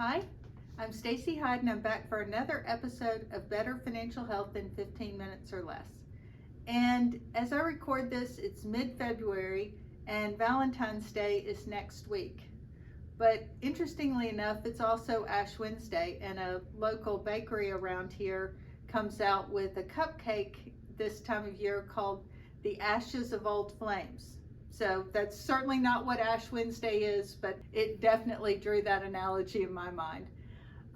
Hi, I'm Stacey Hyde and I'm back for another episode of Better Financial Health in 15 Minutes or Less. And as I record this, it's mid-February and Valentine's Day is next week. But interestingly enough, it's also Ash Wednesday, and a local bakery around here comes out with a cupcake this time of year called the Ashes of Old Flames. So that's certainly not what Ash Wednesday is, but it definitely drew that analogy in my mind.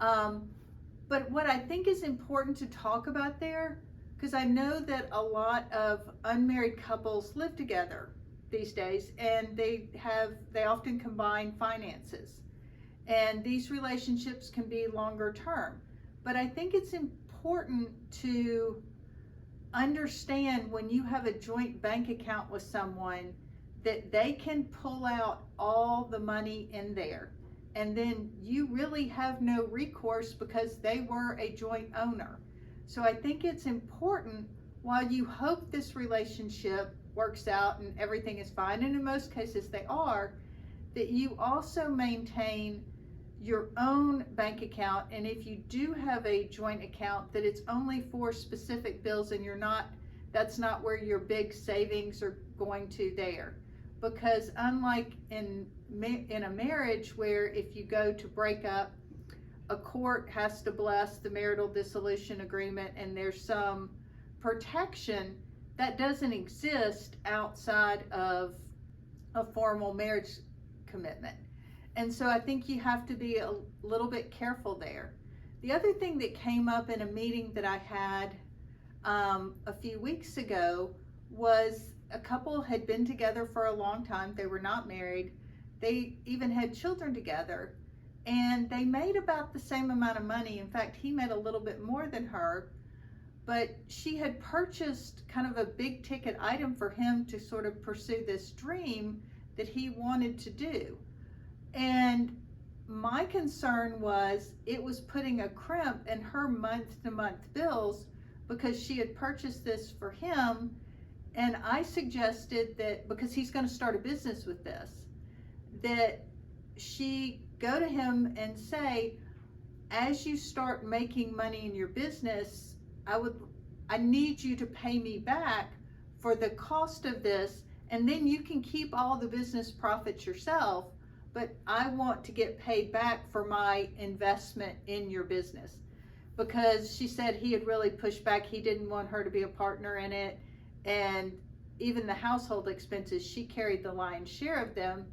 But what I think is important to talk about there, because I know that a lot of unmarried couples live together these days, and they often combine finances, and these relationships can be longer term. But I think it's important to understand when you have a joint bank account with someone that they can pull out all the money in there, and then you really have no recourse because they were a joint owner. So I think it's important, while you hope this relationship works out and everything is fine, and in most cases they are, that you also maintain your own bank account, and if you do have a joint account, that it's only for specific bills and that's not where your big savings are going to there. Because unlike in a marriage where if you go to break up, a court has to bless the marital dissolution agreement and there's some protection that doesn't exist outside of a formal marriage commitment. And so I think you have to be a little bit careful there. The other thing that came up in a meeting that I had a few weeks ago was a couple had been together for a long time. They were not married. They even had children together, and they made about the same amount of money. In fact, he made a little bit more than her, but she had purchased kind of a big ticket item for him to sort of pursue this dream that he wanted to do. And my concern was it was putting a crimp in her month-to-month bills because she had purchased this for him. And I suggested that, because he's going to start a business with this, that she go to him and say, as you start making money in your business, I need you to pay me back for the cost of this, and then you can keep all the business profits yourself, but I want to get paid back for my investment in your business. Because she said he had really pushed back. He didn't want her to be a partner in it. And even the household expenses, she carried the lion's share of them.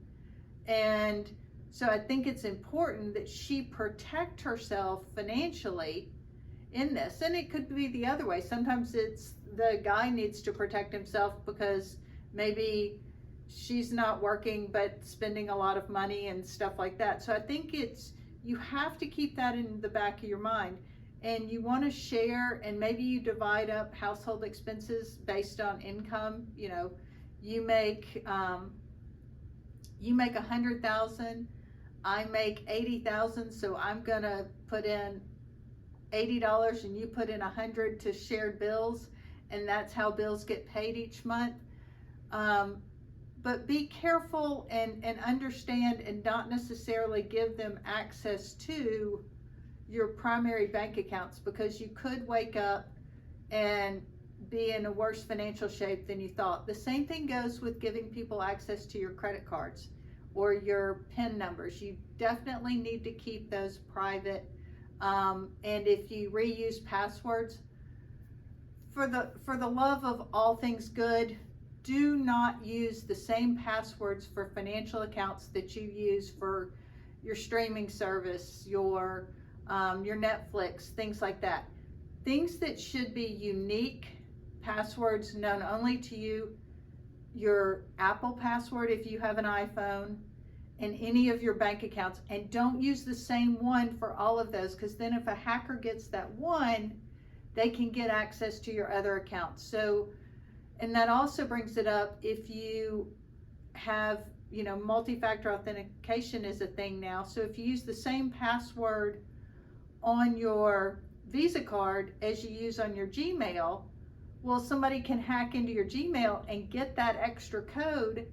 And so I think it's important that she protect herself financially in this. And it could be the other way. Sometimes it's the guy needs to protect himself because maybe she's not working but spending a lot of money and stuff like that. So I think you have to keep that in the back of your mind. And you want to share, and maybe you divide up household expenses based on income. You know, you make $100,000, I make $80,000, so I'm gonna put in $80 and you put in $100 to shared bills, and that's how bills get paid each month. But be careful and understand, and not necessarily give them access to your primary bank accounts, because you could wake up and be in a worse financial shape than you thought. The same thing goes with giving people access to your credit cards or your PIN numbers. You definitely need to keep those private. And if you reuse passwords, for the love of all things good, do not use the same passwords for financial accounts that you use for your streaming service, your Netflix, things like that. Things that should be unique passwords known only to you, your Apple password if you have an iPhone, and any of your bank accounts. And don't use the same one for all of those, because then if a hacker gets that one, they can get access to your other accounts. So, and that also brings it up, if you have, multi-factor authentication is a thing now. So if you use the same password on your Visa card as you use on your Gmail, well, somebody can hack into your Gmail and get that extra code,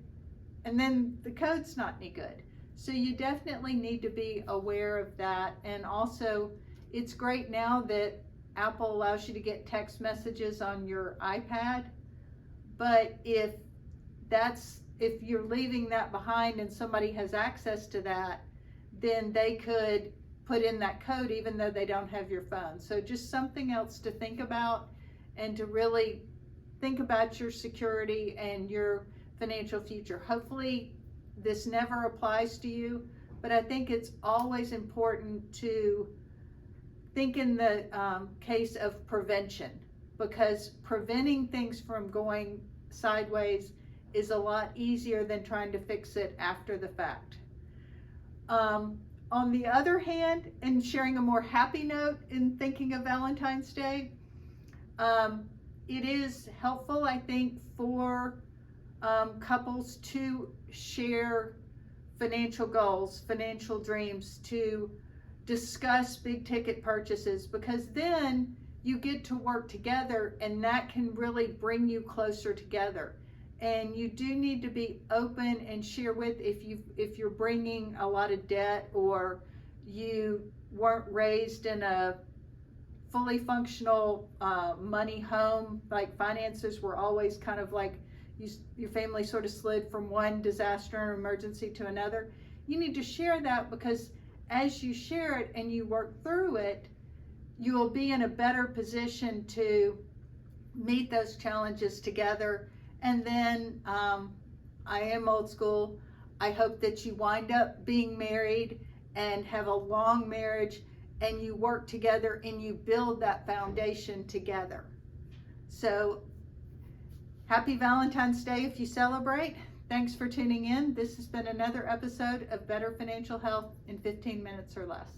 and then the code's not any good. So you definitely need to be aware of that. And also, it's great now that Apple allows you to get text messages on your iPad. But if you're leaving that behind and somebody has access to that, then they could put in that code even though they don't have your phone. So just something else to think about, and to really think about your security and your financial future. Hopefully this never applies to you, but I think it's always important to think in the case of prevention, because preventing things from going sideways is a lot easier than trying to fix it after the fact. On the other hand, and sharing a more happy note in thinking of Valentine's Day, it is helpful, I think, for couples to share financial goals, financial dreams, to discuss big ticket purchases, because then you get to work together and that can really bring you closer together. And you do need to be open and share with, if you're bringing a lot of debt, or you weren't raised in a fully functional money home, like finances were always kind of like your family sort of slid from one disaster or emergency to another. You need to share that, because as you share it and you work through it, you will be in a better position to meet those challenges together. And then I am old school. I hope that you wind up being married and have a long marriage, and you work together and you build that foundation together. So happy Valentine's Day if you celebrate. Thanks for tuning in. This has been another episode of Better Financial Health in 15 minutes or less.